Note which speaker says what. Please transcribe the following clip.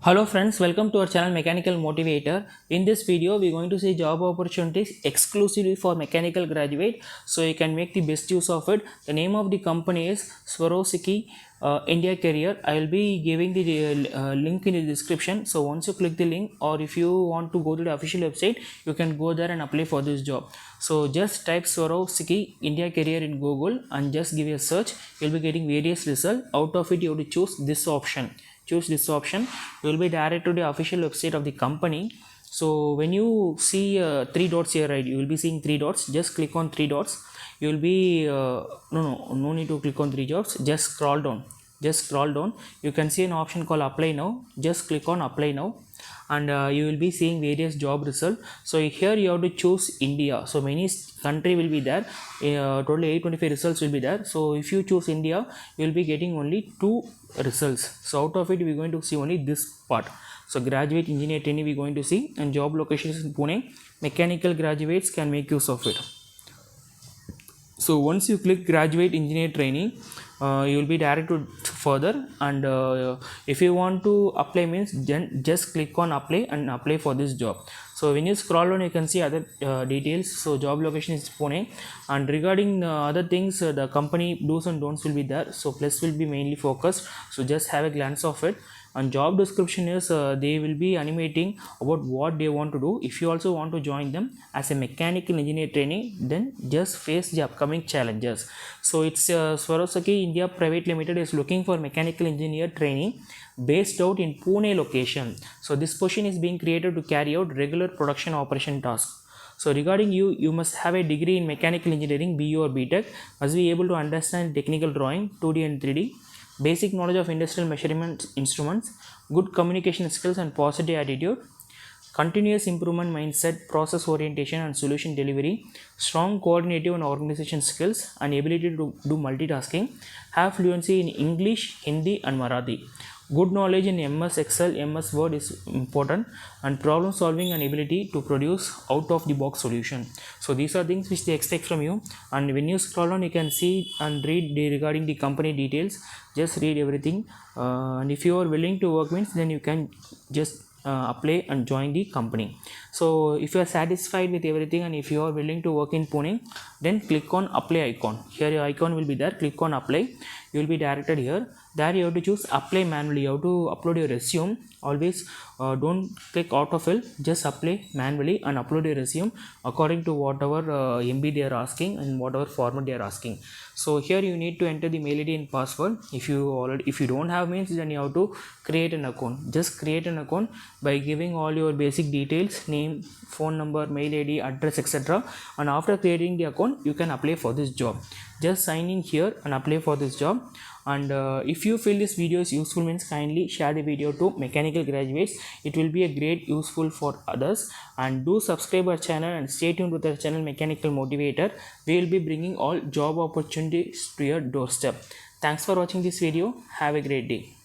Speaker 1: Hello friends, welcome to our channel Mechanical Motivator. In this video, we are going to see job opportunities exclusively for mechanical graduate, so you can make the best use of it. The name of the company is Swarovski India Career. I will be giving the link in the description. So once you click the link, or if you want to go to the official website, you can go there and apply for this job. So just type Swarovski India Career in Google and just give a search. You will be getting various results. Out of it, you have to choose this option. Choose this option. You will be directed to the official website of the company. So when you see three dots here, right, you will be seeing three dots. Just click on three dots. You will be no need to click on three dots. Just scroll down. You can see an option called apply now. Just click on apply now, and you will be seeing various job results. So here you have to choose India. So many country will be there. Totally 825 results will be there. So if you choose India, you will be getting only 2 results. So out of it, we are going to see only this part. So graduate engineer trainee we are going to see, and job locations in Pune. Mechanical graduates can make use of it. So once you click graduate engineer trainee, you will be directed further, and if you want to apply means then just click on apply and apply for this job. So when you scroll down, you can see other details. So job location is Pune, and regarding other things, the company do's and don'ts will be there. So plus will be mainly focused, so just have a glance of it. And job description is they will be animating about what they want to do. If you also want to join them as a mechanical engineer trainee, then just face the upcoming challenges. So it's Swarovski India Private Limited is looking for mechanical engineer trainee based out in Pune location. So this position is being created to carry out regular production operation tasks. So regarding you must have a degree in mechanical engineering, BU or BTech, must be able to understand technical drawing, 2D and 3D, basic knowledge of industrial measurement instruments, good communication skills and positive attitude, continuous improvement mindset, process orientation and solution delivery, strong coordinative and organization skills, and ability to do multitasking, have fluency in English, Hindi and Marathi. Good knowledge in MS Excel, MS Word is important, and problem solving and ability to produce out of the box solution. So these are things which they expect from you. And when you scroll down, you can see and read regarding the company details. Just read everything, and if you are willing to work means, then you can just apply and join the company. So if you are satisfied with everything and if you are willing to work in Pune, then click on apply icon. Here your icon will be there. Click on apply. You will be directed here. There you have to choose apply manually. You have to upload your resume. Always don't click autofill, just apply manually and upload your resume according to whatever MB they are asking and whatever format they are asking. So here you need to enter the mail ID and password. If you don't have means, then you have to create an account. Just create an account by giving all your basic details, name, phone number, mail ID, address, etc. And after creating the account, you can apply for this job. Just sign in here and apply for this job. And if you feel this video is useful means, kindly share the video to mechanical graduates. It will be a great useful for others. And do subscribe our channel and stay tuned with our channel Mechanical Motivator. We will be bringing all job opportunities to your doorstep. Thanks for watching this video. Have a great day.